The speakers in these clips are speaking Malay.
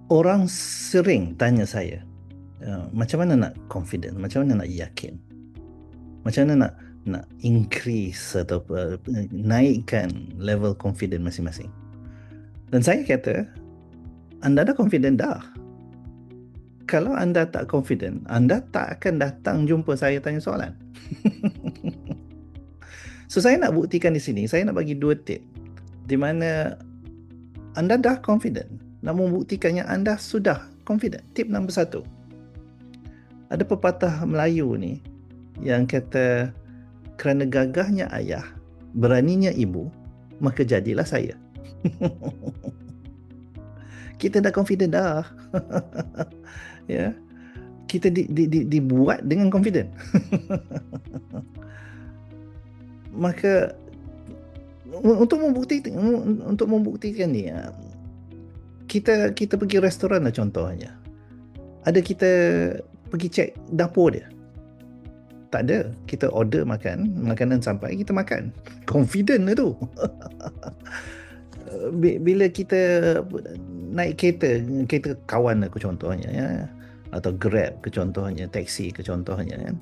Orang sering tanya saya, macam mana nak confident, macam mana nak yakin, macam mana nak increase atau naikkan level confident masing-masing. Dan saya kata, anda dah confident dah. Kalau anda tak confident, anda tak akan datang jumpa saya tanya soalan. So saya nak buktikan di sini, saya nak bagi dua tip di mana anda dah confident, nak membuktikannya anda sudah confident. Tip nombor satu, ada pepatah Melayu ni yang kata, kerana gagahnya ayah, beraninya ibu, maka jadilah saya. Kita dah confident dah. Ya, kita dibuat dengan confident. Maka untuk membuktikan ni, kita pergi restoran lah contohnya. Ada kita pergi cek dapur dia, tak ada. Kita order makanan sampai, kita makan. Confident lah tu. Bila kita naik kereta kawan aku contohnya, ya, atau Grab ke contohnya, taksi ke contohnya, kan,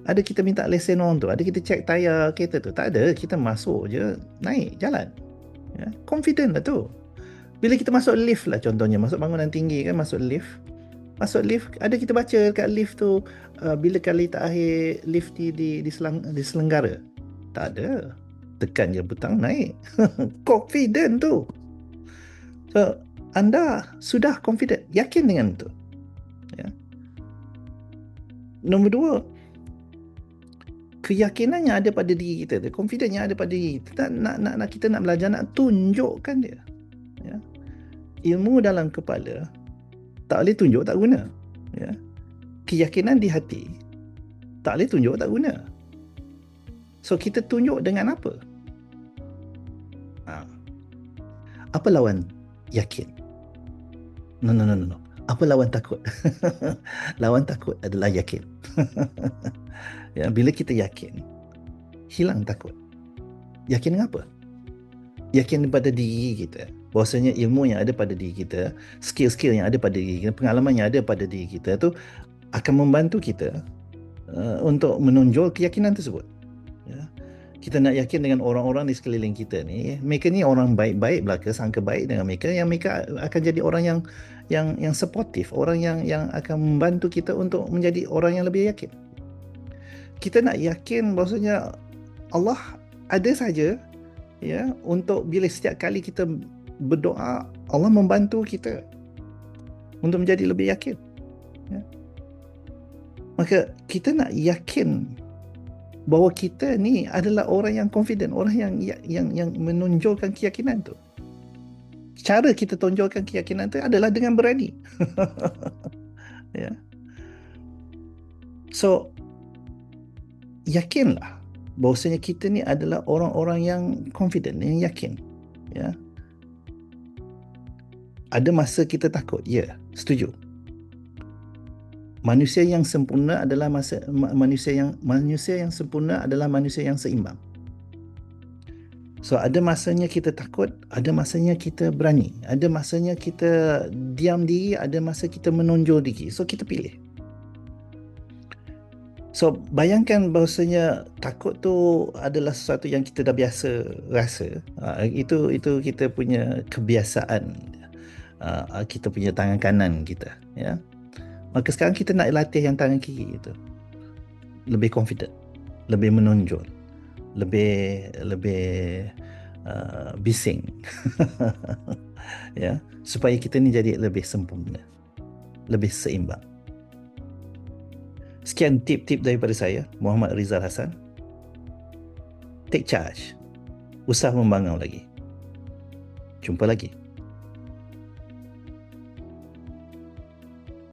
ada kita minta lesen orang tu, ada kita cek tayar kereta tu, tak ada, kita masuk je, naik jalan, ya. Confident lah tu. Bila kita masuk lift lah contohnya, masuk bangunan tinggi kan, masuk lift, ada kita baca kat lift tu, bila kali terakhir lift diselenggara, tak ada, tekan je butang, naik. Confident tu. So anda sudah confident, yakin dengan itu, ya. Nombor dua, keyakinan yang ada pada diri kita tu, confident yang ada pada diri kita, nak kita nak belajar, nak tunjukkan dia, ya. Ilmu dalam kepala tak boleh tunjuk, tak guna, ya. Keyakinan di hati tak boleh tunjuk, tak guna. So kita tunjuk dengan apa? Apa lawan yakin? No. Apa lawan takut? Lawan takut adalah yakin. Ya, bila kita yakin, hilang takut. Yakin dengan apa? Yakin pada diri kita, bahwasanya ilmu yang ada pada diri kita, skill-skill yang ada pada diri kita, pengalaman yang ada pada diri kita tu akan membantu kita untuk menonjol keyakinan tersebut, ya. Kita nak yakin dengan orang-orang di sekeliling kita ni, mereka ni orang baik-baik belaka, sangka baik dengan mereka, yang mereka akan jadi orang yang supportive, orang yang akan membantu kita untuk menjadi orang yang lebih yakin. Kita nak yakin bahwasanya Allah ada saja, ya, untuk bila setiap kali kita berdoa, Allah membantu kita untuk menjadi lebih yakin, ya. Maka kita nak yakin bahawa kita ni adalah orang yang confident, orang yang menonjolkan keyakinan tu. Cara kita tonjolkan keyakinan tu adalah dengan berani. Ya. So yakinlah bahawasanya kita ni adalah orang-orang yang confident, yang yakin, ya. Ada masa kita takut, ya, setuju. Manusia yang sempurna adalah manusia yang sempurna adalah manusia yang seimbang. So ada masanya kita takut, ada masanya kita berani, ada masanya kita diam diri, ada masa kita menonjol diri. So kita pilih. So bayangkan bahawasanya takut tu adalah sesuatu yang kita dah biasa rasa. Itu kita punya kebiasaan. Kita punya tangan kanan kita, ya. Maka sekarang kita nak latih yang tangan kiri itu. Lebih confident, lebih menonjol, lebih bising. Ya, supaya kita ni jadi lebih sempurna, lebih seimbang. Sekian tip-tip daripada saya, Muhammad Rizal Hassan. Take charge. Usaha membangun lagi. Jumpa lagi.